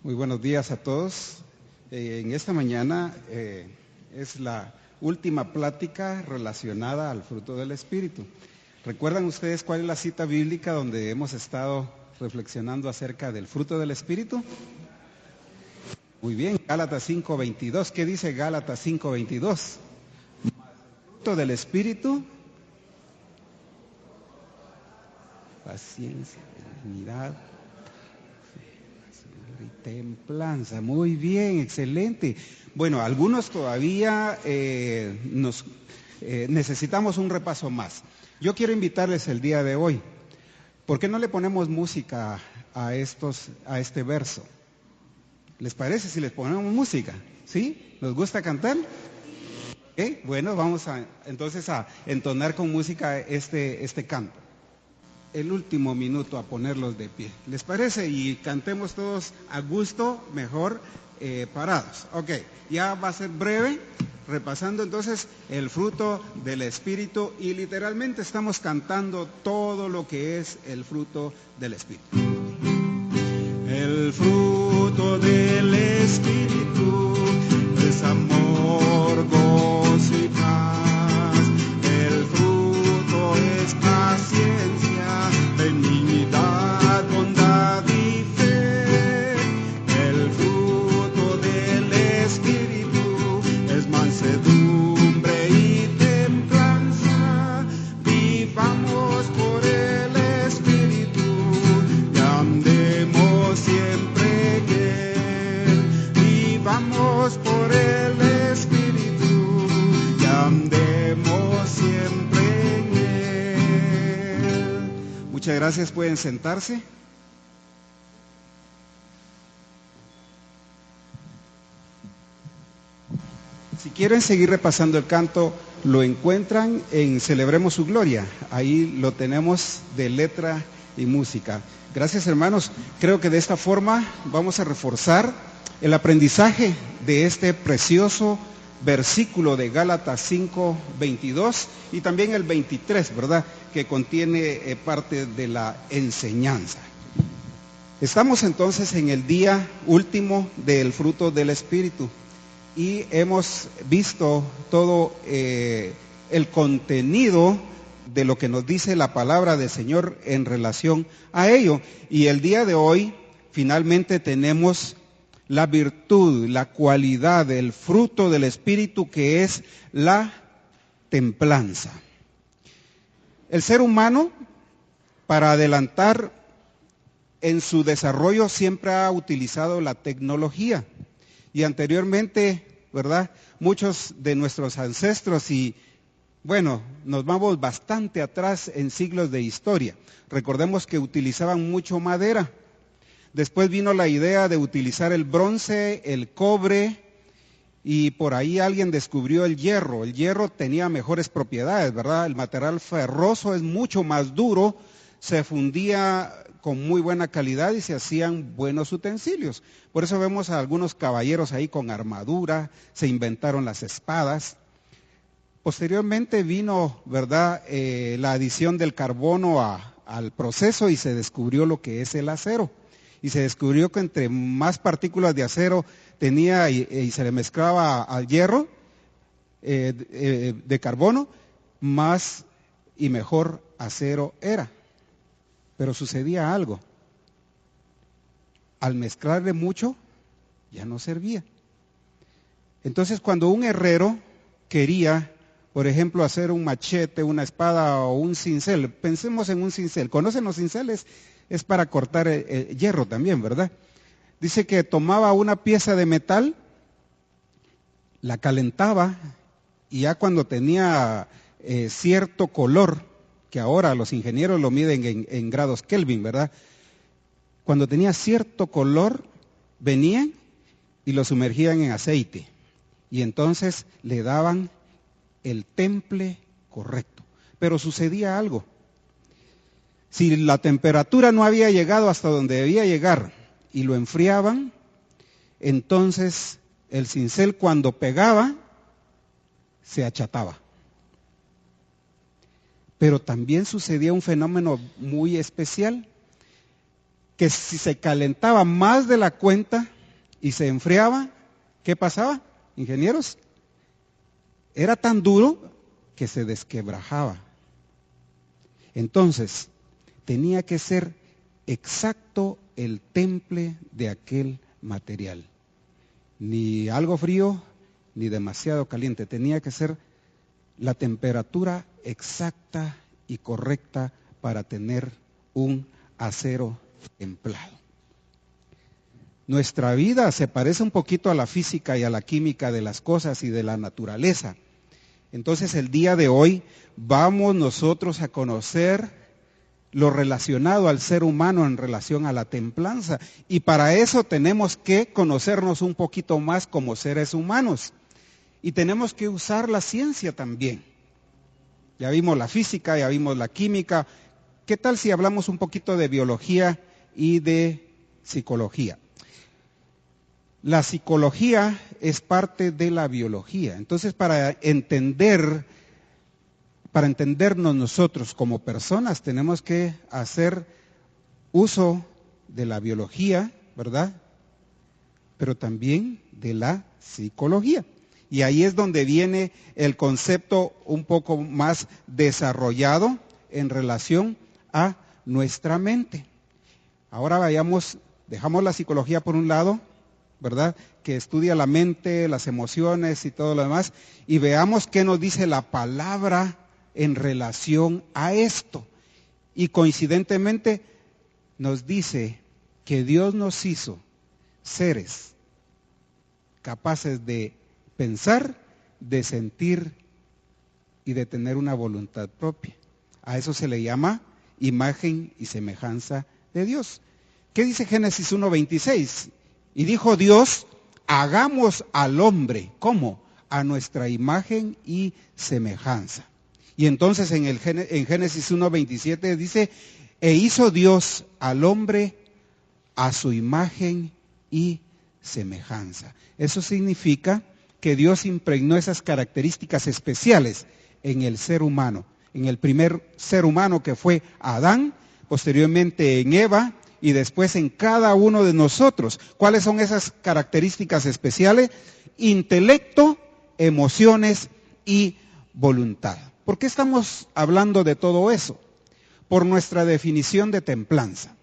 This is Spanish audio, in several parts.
Muy buenos días a todos. En esta mañana es la última plática relacionada al fruto del Espíritu. ¿Recuerdan ustedes cuál es la cita bíblica donde hemos estado reflexionando acerca del fruto del Espíritu? Muy bien, Gálatas 5:22. ¿Qué dice Gálatas 5:22? El fruto del Espíritu, paciencia, benignidad y templanza. Muy bien, excelente. Bueno, algunos todavía necesitamos un repaso más. Yo quiero invitarles el día de hoy. ¿Por qué no le ponemos música a este verso? ¿Les parece si les ponemos música? ¿Sí? ¿Nos gusta cantar? ¿Okay? Bueno, vamos entonces a entonar con música este canto. El último minuto a ponerlos de pie. ¿Les parece? Y cantemos todos a gusto, mejor parados. Ok, ya va a ser breve, repasando entonces el fruto del Espíritu, y literalmente estamos cantando todo lo que es el fruto del Espíritu. El fruto del Espíritu es amor, gozo y paz. El fruto es paciencia, benignidad, bondad y fe. El fruto del Espíritu es mansedumbre y templanza. Vivamos por el Espíritu y andemos siempre en Él. Vivamos por el Espíritu y andemos siempre en Él. Muchas gracias, pueden sentarse. Si quieren seguir repasando el canto, lo encuentran en Celebremos su Gloria. Ahí lo tenemos de letra y música. Gracias, hermanos. Creo que de esta forma vamos a reforzar el aprendizaje de este precioso versículo de Gálatas 5:22 y también el 23, ¿verdad?, que contiene parte de la enseñanza. Estamos entonces en el día último del fruto del Espíritu y hemos visto todo el contenido de lo que nos dice la palabra del Señor en relación a ello. Y el día de hoy finalmente tenemos la virtud, la cualidad, el fruto del Espíritu, que es la templanza. El ser humano, para adelantar en su desarrollo, siempre ha utilizado la tecnología. Y anteriormente, ¿verdad?, muchos de nuestros ancestros, y bueno, nos vamos bastante atrás en siglos de historia. Recordemos que utilizaban mucho madera. Después vino la idea de utilizar el bronce, el cobre, y por ahí alguien descubrió el hierro. El hierro tenía mejores propiedades, ¿verdad? El material ferroso es mucho más duro, se fundía con muy buena calidad y se hacían buenos utensilios. Por eso vemos a algunos caballeros ahí con armadura, se inventaron las espadas. Posteriormente vino, ¿verdad?, la adición del carbono al proceso y se descubrió lo que es el acero. Y se descubrió que entre más partículas de acero tenía y se le mezclaba al hierro de carbono, más y mejor acero era. Pero sucedía algo. Al mezclarle mucho, ya no servía. Entonces, cuando un herrero quería, por ejemplo, hacer un machete, una espada o un cincel, pensemos en un cincel. ¿Conocen los cinceles? Es para cortar el hierro también, ¿verdad? Dice que tomaba una pieza de metal, la calentaba, y ya cuando tenía cierto color, que ahora los ingenieros lo miden en grados Kelvin, ¿verdad? Cuando tenía cierto color, venían y lo sumergían en aceite. Y entonces le daban el temple correcto. Pero sucedía algo. Si la temperatura no había llegado hasta donde debía llegar y lo enfriaban, entonces el cincel, cuando pegaba, se achataba. Pero también sucedía un fenómeno muy especial, que si se calentaba más de la cuenta y se enfriaba, ¿qué pasaba, ingenieros? Era tan duro que se desquebrajaba. Entonces, tenía que ser exacto el temple de aquel material. Ni algo frío, ni demasiado caliente. Tenía que ser la temperatura exacta y correcta para tener un acero templado. Nuestra vida se parece un poquito a la física y a la química de las cosas y de la naturaleza. Entonces el día de hoy vamos nosotros a conocer lo relacionado al ser humano en relación a la templanza. Y para eso tenemos que conocernos un poquito más como seres humanos. Y tenemos que usar la ciencia también. Ya vimos la física, ya vimos la química. ¿Qué tal si hablamos un poquito de biología y de psicología? La psicología es parte de la biología. Entonces, para entendernos nosotros como personas, tenemos que hacer uso de la biología, ¿verdad? Pero también de la psicología. Y ahí es donde viene el concepto un poco más desarrollado en relación a nuestra mente. Ahora dejamos la psicología por un lado, ¿verdad? Que estudia la mente, las emociones y todo lo demás, y veamos qué nos dice la palabra en relación a esto. Y coincidentemente nos dice que Dios nos hizo seres capaces de pensar, de sentir y de tener una voluntad propia. A eso se le llama imagen y semejanza de Dios. ¿Qué dice Génesis 1:26? Y dijo Dios, hagamos al hombre, ¿cómo? A nuestra imagen y semejanza. Y entonces en Génesis 1:27 dice, e hizo Dios al hombre a su imagen y semejanza. Eso significa que Dios impregnó esas características especiales en el ser humano, en el primer ser humano que fue Adán, posteriormente en Eva y después en cada uno de nosotros. ¿Cuáles son esas características especiales? Intelecto, emociones y voluntad. ¿Por qué estamos hablando de todo eso? Por nuestra definición de templanza.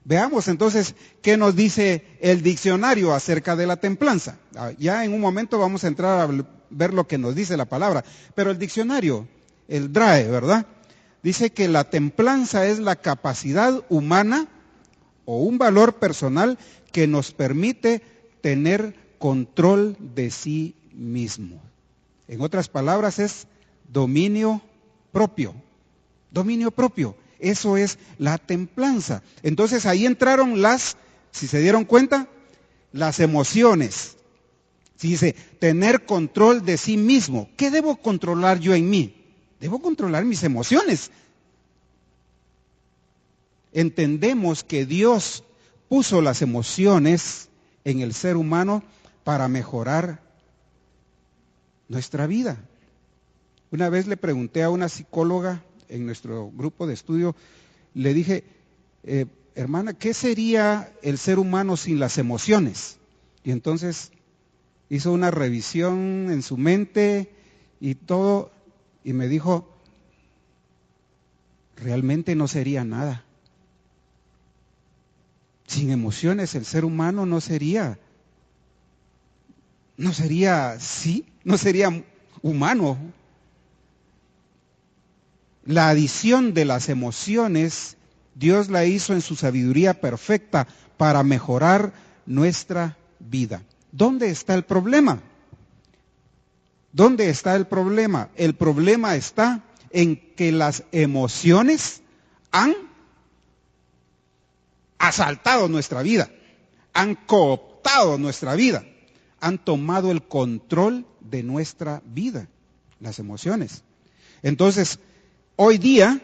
Veamos entonces qué nos dice el diccionario acerca de la templanza. Ya en un momento vamos a entrar a ver lo que nos dice la palabra, pero el diccionario, el DRAE, ¿verdad? Dice que la templanza es la capacidad humana o un valor personal que nos permite tener control de sí mismo. En otras palabras es dominio propio. Dominio propio. Eso es la templanza. Entonces ahí entraron si se dieron cuenta, las emociones. Dice, tener control de sí mismo. ¿Qué debo controlar yo en mí? Debo controlar mis emociones. Entendemos que Dios puso las emociones en el ser humano para mejorar nuestra vida. Una vez le pregunté a una psicóloga en nuestro grupo de estudio, le dije, hermana, ¿qué sería el ser humano sin las emociones? Y entonces hizo una revisión en su mente y todo, y me dijo, realmente no sería nada. Sin emociones el ser humano no sería humano. La adición de las emociones, Dios la hizo en su sabiduría perfecta para mejorar nuestra vida. ¿Dónde está el problema? ¿Dónde está el problema? El problema está en que las emociones han asaltado nuestra vida, han cooptado nuestra vida, han tomado el control de nuestra vida, las emociones. Entonces, hoy día,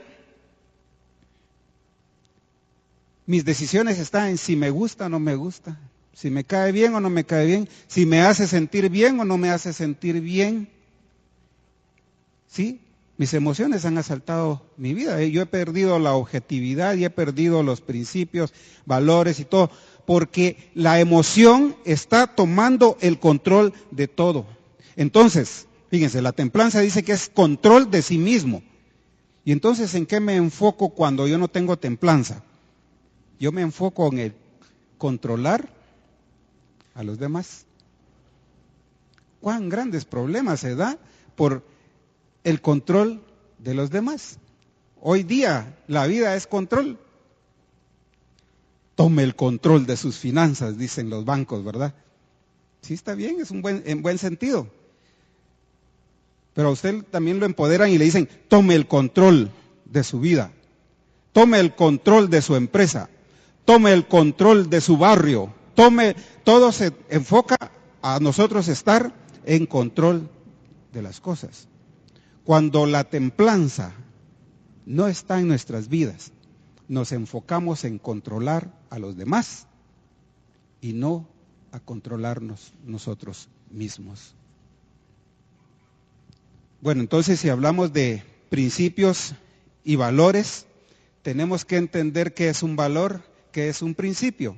mis decisiones están en si me gusta o no me gusta, si me cae bien o no me cae bien, si me hace sentir bien o no me hace sentir bien. ¿Sí? Mis emociones han asaltado mi vida. Yo he perdido la objetividad y he perdido los principios, valores y todo, porque la emoción está tomando el control de todo. Entonces, fíjense, la templanza dice que es control de sí mismo. Y entonces, ¿en qué me enfoco cuando yo no tengo templanza? Yo me enfoco en el controlar a los demás. ¿Cuán grandes problemas se da por el control de los demás? Hoy día la vida es control. Tome el control de sus finanzas, dicen los bancos, ¿verdad? Sí, está bien, es en buen sentido. Pero a usted también lo empoderan y le dicen, tome el control de su vida, tome el control de su empresa, tome el control de su barrio, todo se enfoca a nosotros estar en control de las cosas. Cuando la templanza no está en nuestras vidas, nos enfocamos en controlar a los demás y no a controlarnos nosotros mismos. Bueno, entonces si hablamos de principios y valores, tenemos que entender qué es un valor, qué es un principio.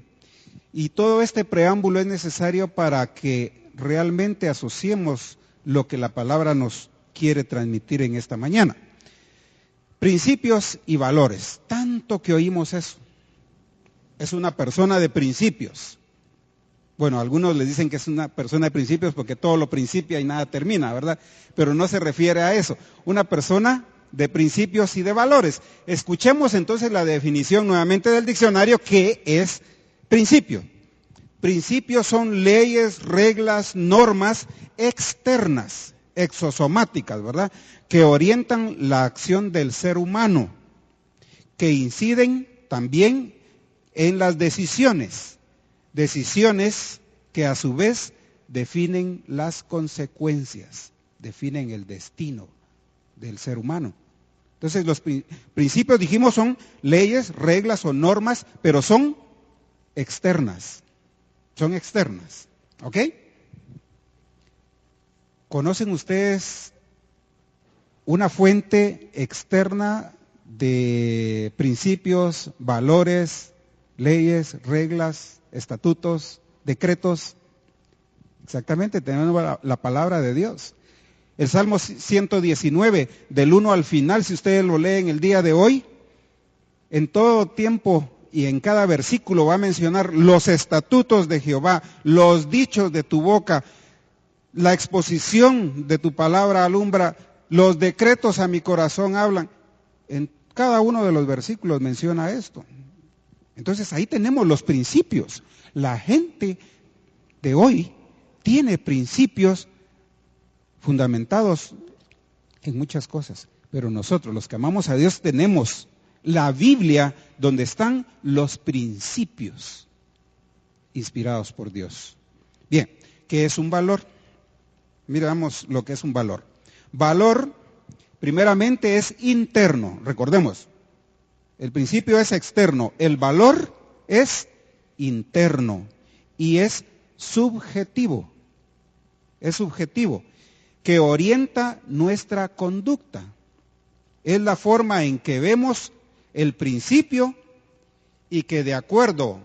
Y todo este preámbulo es necesario para que realmente asociemos lo que la palabra nos quiere transmitir en esta mañana. Principios y valores, tanto que oímos eso. Es una persona de principios. Bueno, algunos les dicen que es una persona de principios porque todo lo principia y nada termina, ¿verdad? Pero no se refiere a eso. Una persona de principios y de valores. Escuchemos entonces la definición nuevamente del diccionario, ¿qué es principio? Principios son leyes, reglas, normas externas, exosomáticas, ¿verdad? Que orientan la acción del ser humano, que inciden también en las decisiones que a su vez definen las consecuencias, definen el destino del ser humano. Entonces los principios, dijimos, son leyes, reglas o normas, pero son externas, ¿ok? ¿Conocen ustedes una fuente externa de principios, valores, leyes, reglas, estatutos, decretos? Exactamente, tenemos la palabra de Dios. El Salmo 119, del 1 al final, si ustedes lo leen el día de hoy, en todo tiempo y en cada versículo va a mencionar los estatutos de Jehová, los dichos de tu boca, la exposición de tu palabra alumbra, los decretos a mi corazón hablan. En cada uno de los versículos menciona esto. Entonces ahí tenemos los principios. La gente de hoy tiene principios fundamentados en muchas cosas, pero nosotros, los que amamos a Dios, tenemos la Biblia donde están los principios inspirados por Dios. Bien, ¿qué es un valor? Miramos lo que es un valor. Valor, primeramente, es interno, recordemos. El principio es externo, el valor es interno y es subjetivo, que orienta nuestra conducta. Es la forma en que vemos el principio y que de acuerdo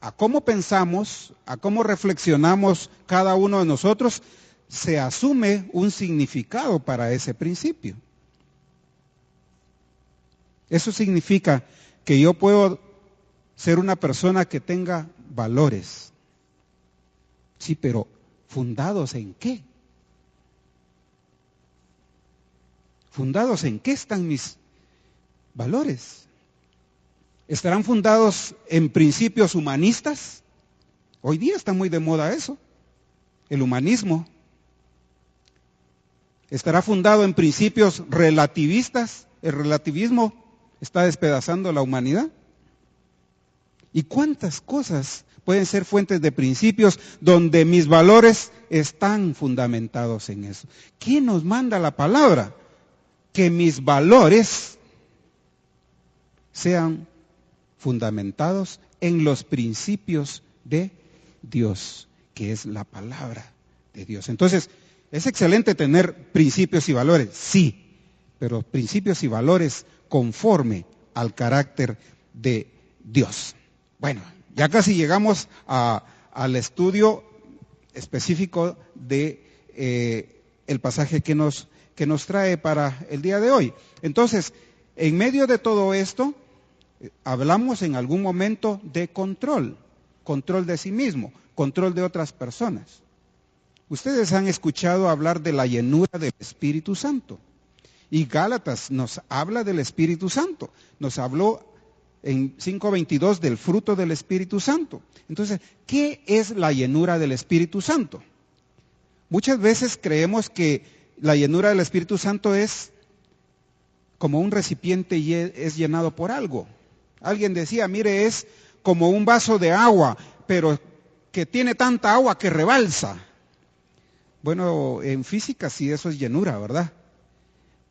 a cómo pensamos, a cómo reflexionamos cada uno de nosotros, se asume un significado para ese principio. Eso significa que yo puedo ser una persona que tenga valores. Sí, pero ¿fundados en qué? ¿Fundados en qué están mis valores? ¿Estarán fundados en principios humanistas? Hoy día está muy de moda eso, el humanismo. ¿Estará fundado en principios relativistas? El relativismo está despedazando la humanidad. ¿Y cuántas cosas pueden ser fuentes de principios donde mis valores están fundamentados en eso? ¿Quién nos manda la palabra? Que mis valores sean fundamentados en los principios de Dios, que es la palabra de Dios. Entonces, Es excelente tener principios y valores, sí, pero principios y valores conforme al carácter de Dios. Bueno, ya casi llegamos al estudio específico de el pasaje que nos trae para el día de hoy. Entonces, en medio de todo esto, hablamos en algún momento de control de sí mismo, control de otras personas. Ustedes han escuchado hablar de la llenura del Espíritu Santo. Y Gálatas nos habla del Espíritu Santo. Nos habló en 5:22 del fruto del Espíritu Santo. Entonces, ¿qué es la llenura del Espíritu Santo? Muchas veces creemos que la llenura del Espíritu Santo es como un recipiente y es llenado por algo. Alguien decía, mire, es como un vaso de agua, pero que tiene tanta agua que rebalsa. Bueno, en física sí eso es llenura, ¿verdad?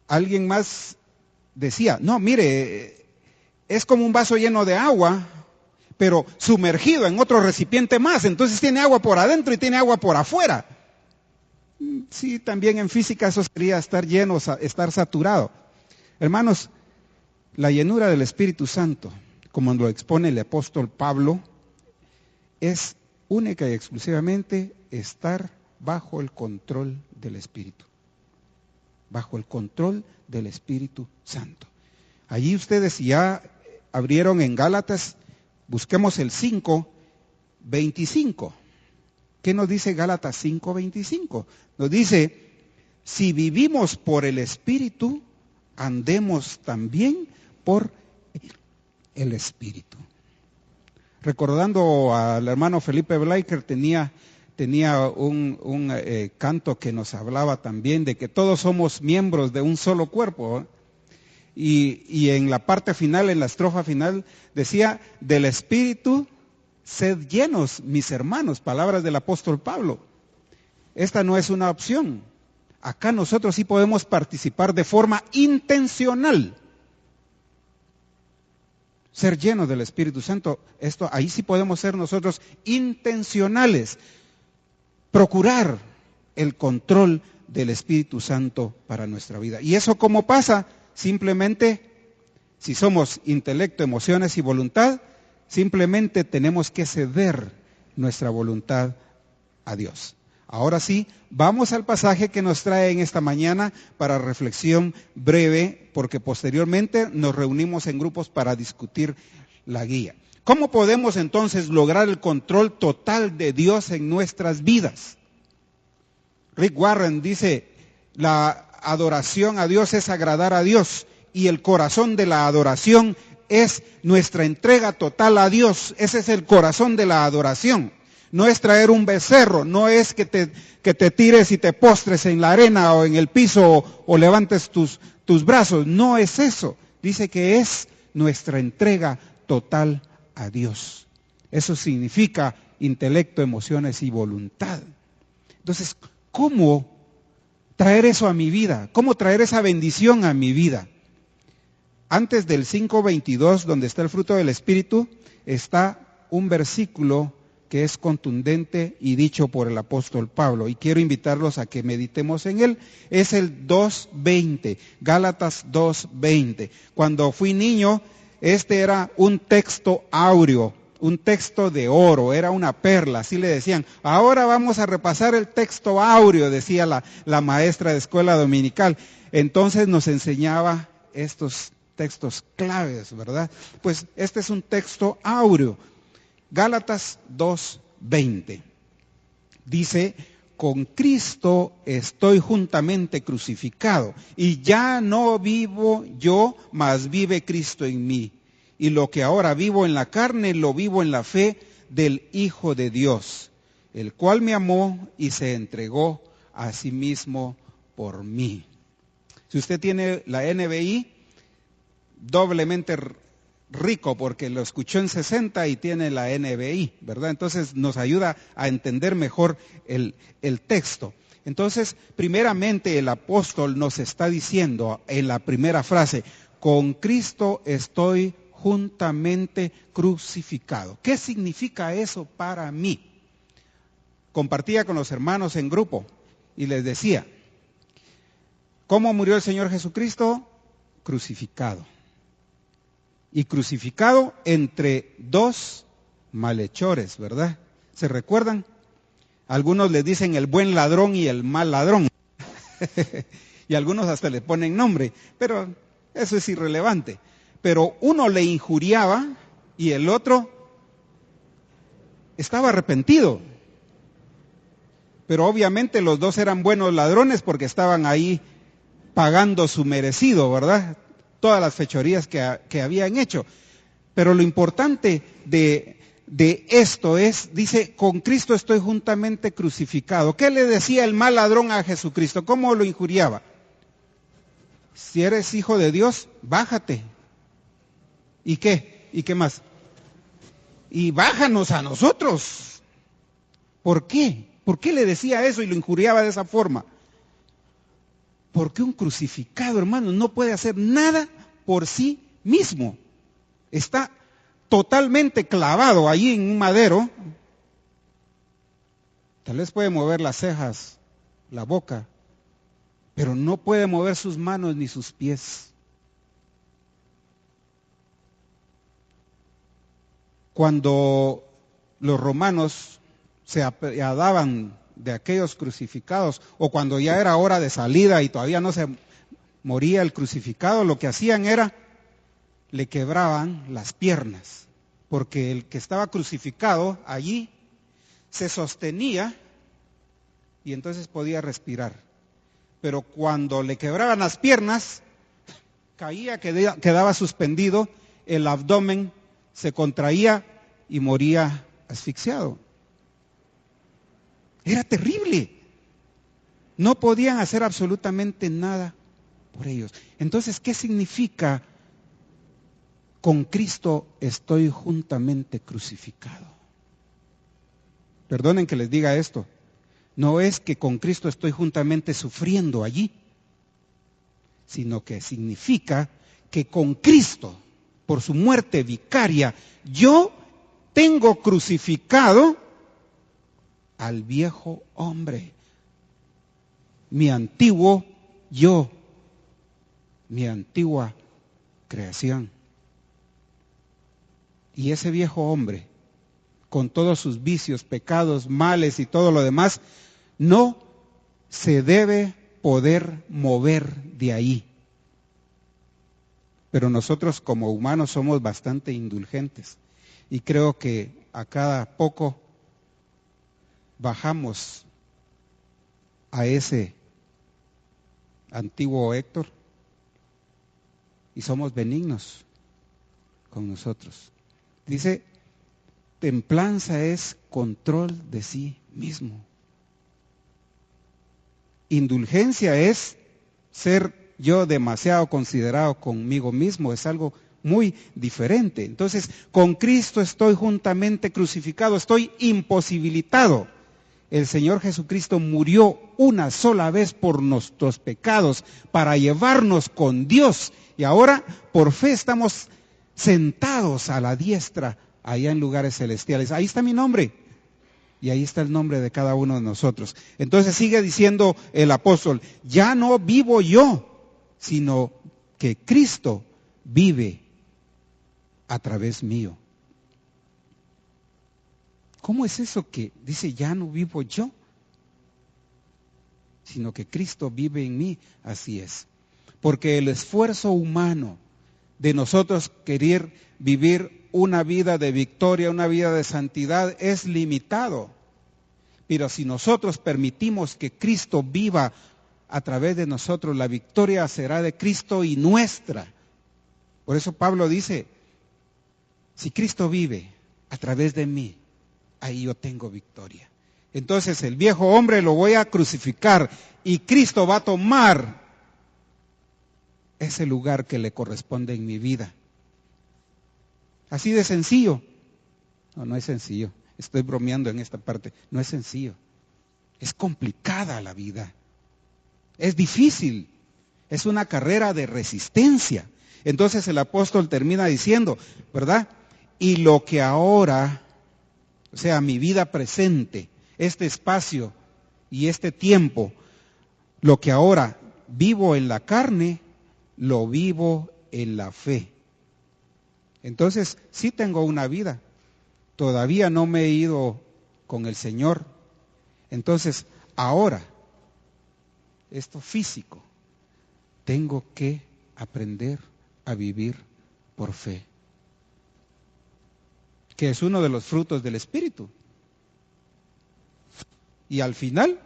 Alguien más decía, no, mire, es como un vaso lleno de agua, pero sumergido en otro recipiente más, entonces tiene agua por adentro y tiene agua por afuera. Sí, también en física eso sería estar lleno, estar saturado. Hermanos, la llenura del Espíritu Santo, como lo expone el apóstol Pablo, es única y exclusivamente estar bajo el control del Espíritu. Bajo el control del Espíritu Santo. Allí ustedes ya abrieron en Gálatas, busquemos el 5:25. ¿Qué nos dice Gálatas 5:25? Nos dice, si vivimos por el Espíritu, andemos también por el Espíritu. Recordando al hermano Felipe Bleicher, tenía un canto que nos hablaba también de que todos somos miembros de un solo cuerpo. Y en la parte final, en la estrofa final, decía, del Espíritu, sed llenos, mis hermanos, palabras del apóstol Pablo. Esta no es una opción. Acá nosotros sí podemos participar de forma intencional. Ser llenos del Espíritu Santo, ahí sí podemos ser nosotros intencionales. Procurar el control del Espíritu Santo para nuestra vida. ¿Y eso cómo pasa? Simplemente, si somos intelecto, emociones y voluntad, simplemente tenemos que ceder nuestra voluntad a Dios. Ahora sí, vamos al pasaje que nos trae en esta mañana para reflexión breve, porque posteriormente nos reunimos en grupos para discutir la guía. ¿Cómo podemos entonces lograr el control total de Dios en nuestras vidas? Rick Warren dice, la adoración a Dios es agradar a Dios y el corazón de la adoración es nuestra entrega total a Dios. Ese es el corazón de la adoración. No es traer un becerro, no es que te tires y te postres en la arena o en el piso o levantes tus brazos. No es eso. Dice que es nuestra entrega total a Dios. Eso significa intelecto, emociones y voluntad. Entonces, ¿cómo traer eso a mi vida? ¿Cómo traer esa bendición a mi vida? Antes del 5:22, donde está el fruto del Espíritu, está un versículo que es contundente y dicho por el apóstol Pablo. Y quiero invitarlos a que meditemos en él. Es el 2:20, Gálatas 2:20. Cuando fui niño, este era un texto áureo, un texto de oro, era una perla, así le decían. Ahora vamos a repasar el texto áureo, decía la maestra de escuela dominical. Entonces nos enseñaba estos textos claves, ¿verdad? Pues este es un texto áureo. Gálatas 2:20. Dice, con Cristo estoy juntamente crucificado, y ya no vivo yo, mas vive Cristo en mí. Y lo que ahora vivo en la carne, lo vivo en la fe del Hijo de Dios, el cual me amó y se entregó a sí mismo por mí. Si usted tiene la NBI, doblemente rico porque lo escuchó en 60 y tiene la NBI, ¿verdad? Entonces nos ayuda a entender mejor el texto. Entonces, primeramente el apóstol nos está diciendo en la primera frase, con Cristo estoy juntamente crucificado. ¿Qué significa eso para mí? Compartía con los hermanos en grupo y les decía, ¿cómo murió el Señor Jesucristo? Crucificado. Y crucificado entre dos malhechores, ¿verdad? ¿Se recuerdan? Algunos le dicen el buen ladrón y el mal ladrón. Y algunos hasta le ponen nombre, pero eso es irrelevante. Pero uno le injuriaba y el otro estaba arrepentido. Pero obviamente los dos eran buenos ladrones porque estaban ahí pagando su merecido, ¿verdad? Todas las fechorías que habían hecho. Pero lo importante de esto es, dice, con Cristo estoy juntamente crucificado. ¿Qué le decía el mal ladrón a Jesucristo? ¿Cómo lo injuriaba? Si eres hijo de Dios, bájate. ¿Y qué? ¿Y qué más? Y bájanos a nosotros. ¿Por qué? ¿Por qué le decía eso y lo injuriaba de esa forma? Porque un crucificado, hermano, no puede hacer nada por sí mismo. Está totalmente clavado allí en un madero. Tal vez puede mover las cejas, la boca, pero no puede mover sus manos ni sus pies. Cuando los romanos se apiadaban de aquellos crucificados, o cuando ya era hora de salida y todavía no se moría el crucificado, lo que hacían era, le quebraban las piernas, porque el que estaba crucificado allí se sostenía y entonces podía respirar. Pero cuando le quebraban las piernas, caía, quedaba suspendido, el abdomen se contraía y moría asfixiado. Era terrible. No podían hacer absolutamente nada por ellos. Entonces, ¿qué significa? Con Cristo estoy juntamente crucificado. Perdonen que les diga esto. No es que con Cristo estoy juntamente sufriendo allí, sino que significa que con Cristo, por su muerte vicaria, yo tengo crucificado al viejo hombre, mi antiguo yo, mi antigua creación. Y ese viejo hombre, con todos sus vicios, pecados, males y todo lo demás, no se debe poder mover de ahí. Pero nosotros como humanos somos bastante indulgentes y creo que a cada poco bajamos a ese antiguo Héctor y somos benignos con nosotros. Dice, templanza es control de sí mismo. Indulgencia es ser yo demasiado considerado conmigo mismo, es algo muy diferente. Entonces, con Cristo estoy juntamente crucificado, estoy imposibilitado. El Señor Jesucristo murió una sola vez por nuestros pecados para llevarnos con Dios. Y ahora, por fe, estamos sentados a la diestra allá en lugares celestiales. Ahí está mi nombre. Y ahí está el nombre de cada uno de nosotros. Entonces sigue diciendo el apóstol, ya no vivo yo, sino que Cristo vive a través mío. ¿Cómo es eso que dice, ya no vivo yo, sino que Cristo vive en mí? Así es. Porque el esfuerzo humano de nosotros querer vivir una vida de victoria, una vida de santidad, es limitado. Pero si nosotros permitimos que Cristo viva a través de nosotros, la victoria será de Cristo y nuestra. Por eso Pablo dice, si Cristo vive a través de mí, ahí yo tengo victoria. Entonces el viejo hombre lo voy a crucificar y Cristo va a tomar ese lugar que le corresponde en mi vida. Así de sencillo. No, no es sencillo. Estoy bromeando en esta parte. No es sencillo. Es complicada la vida. Es difícil. Es una carrera de resistencia. Entonces el apóstol termina diciendo, ¿verdad? Y lo que ahora, o sea, mi vida presente, este espacio y este tiempo, Lo que ahora vivo en la carne, lo vivo en la fe. Entonces, sí tengo una vida. Todavía no me he ido con el Señor. Entonces, ahora, esto físico, tengo que aprender a vivir por fe, que es uno de los frutos del Espíritu. Y al final,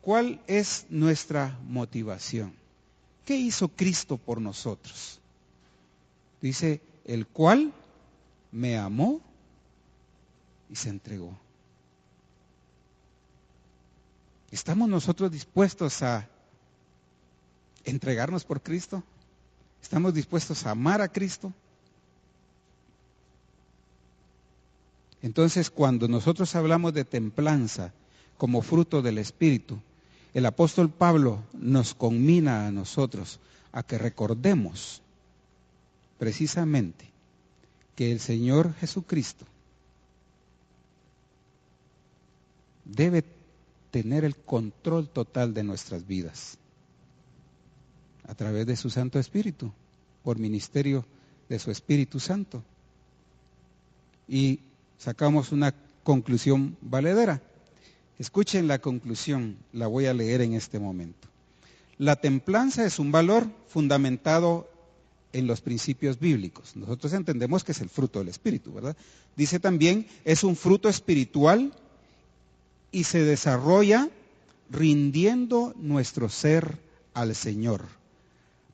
¿cuál es nuestra motivación? ¿Qué hizo Cristo por nosotros? Dice, el cual me amó y se entregó. ¿Estamos nosotros dispuestos a entregarnos por Cristo? ¿Estamos dispuestos a amar a Cristo? Entonces, cuando nosotros hablamos de templanza como fruto del Espíritu, el apóstol Pablo nos conmina a nosotros a que recordemos precisamente que el Señor Jesucristo debe tener el control total de nuestras vidas a través de su Santo Espíritu, por ministerio de su Espíritu Santo. Y sacamos una conclusión valedera. Escuchen la conclusión, la voy a leer en este momento. La templanza es un valor fundamentado en los principios bíblicos. Nosotros entendemos que es el fruto del Espíritu, ¿verdad? Dice también, es un fruto espiritual y se desarrolla rindiendo nuestro ser al Señor,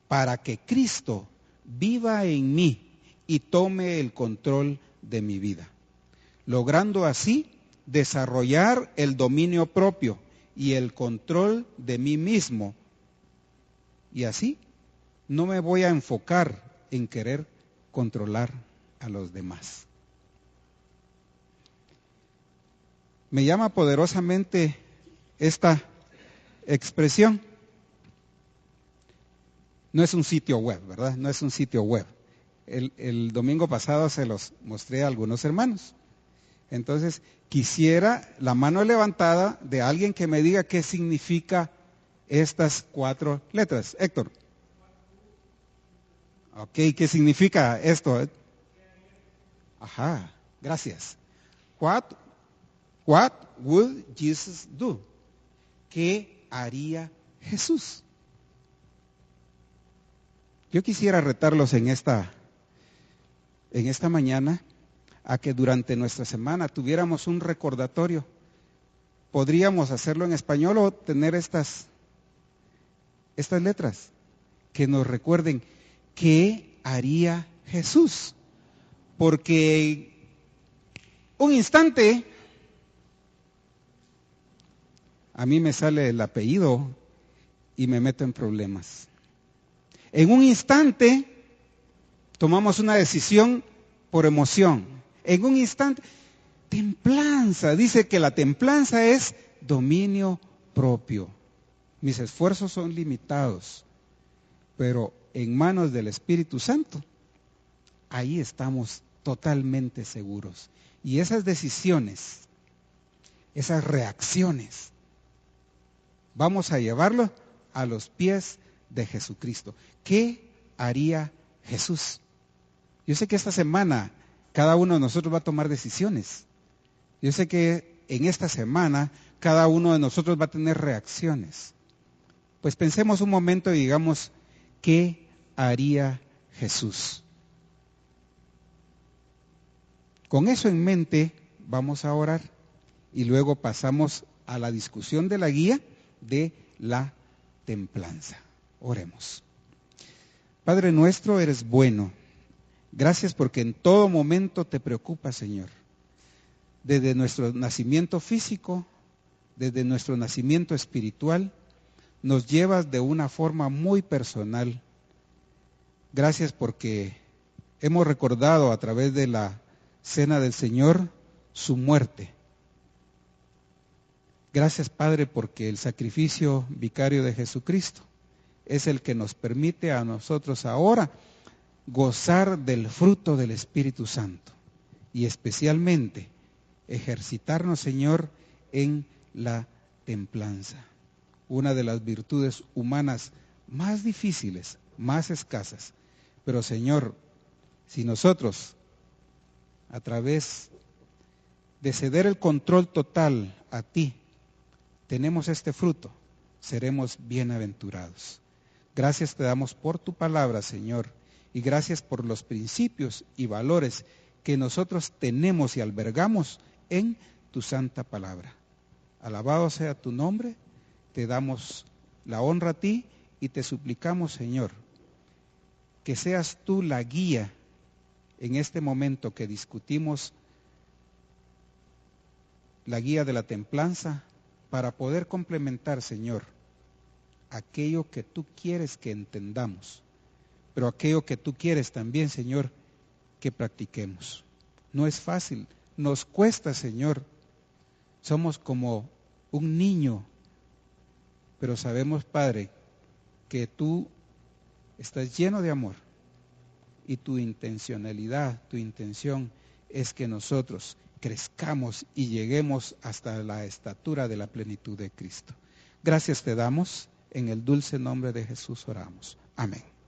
para que Cristo viva en mí y tome el control de mi vida, logrando así desarrollar el dominio propio y el control de mí mismo. Y así no me voy a enfocar en querer controlar a los demás. Me llama poderosamente esta expresión. No es un sitio web, ¿verdad? No es un sitio web. El domingo pasado se los mostré a algunos hermanos. Entonces, quisiera la mano levantada de alguien que me diga qué significa estas 4 letras. Héctor. Ok, ¿qué significa esto? Ajá, gracias. What would Jesus do? ¿Qué haría Jesús? Yo quisiera retarlos en esta mañana a que durante nuestra semana tuviéramos un recordatorio. Podríamos hacerlo en español o tener estas letras que nos recuerden qué haría Jesús. Porque un instante a mí me sale el apellido y me meto en problemas. En un instante tomamos una decisión por emoción. En un instante, templanza. Dice que la templanza es dominio propio. Mis esfuerzos son limitados, pero en manos del Espíritu Santo, ahí estamos totalmente seguros. Y esas decisiones, esas reacciones, vamos a llevarlo a los pies de Jesucristo. ¿Qué haría Jesús? Yo sé que esta semana cada uno de nosotros va a tomar decisiones. Yo sé que en esta semana cada uno de nosotros va a tener reacciones. Pues pensemos un momento y digamos, ¿qué haría Jesús? Con eso en mente vamos a orar y luego pasamos a la discusión de la guía de la templanza. Oremos. Padre nuestro, eres bueno. Gracias porque en todo momento te preocupas, Señor. Desde nuestro nacimiento físico, desde nuestro nacimiento espiritual, nos llevas de una forma muy personal. Gracias porque hemos recordado a través de la cena del Señor su muerte. Gracias, Padre, porque el sacrificio vicario de Jesucristo es el que nos permite a nosotros ahora gozar del fruto del Espíritu Santo y especialmente ejercitarnos, Señor, en la templanza. una de las virtudes humanas más difíciles, más escasas. Pero Señor, si nosotros, a través de ceder el control total a ti, tenemos este fruto, seremos bienaventurados. Gracias te damos por tu palabra, Señor, y gracias por los principios y valores que nosotros tenemos y albergamos en tu santa palabra. Alabado sea tu nombre, te damos la honra a ti y te suplicamos, Señor, que seas tú la guía en este momento que discutimos la guía de la templanza para poder complementar, Señor, aquello que tú quieres que entendamos, pero aquello que tú quieres también, Señor, que practiquemos. No es fácil, nos cuesta, Señor. Somos como un niño, pero sabemos, Padre, que tú estás lleno de amor y tu intencionalidad, tu intención es que nosotros crezcamos y lleguemos hasta la estatura de la plenitud de Cristo. Gracias te damos, en el dulce nombre de Jesús oramos. Amén.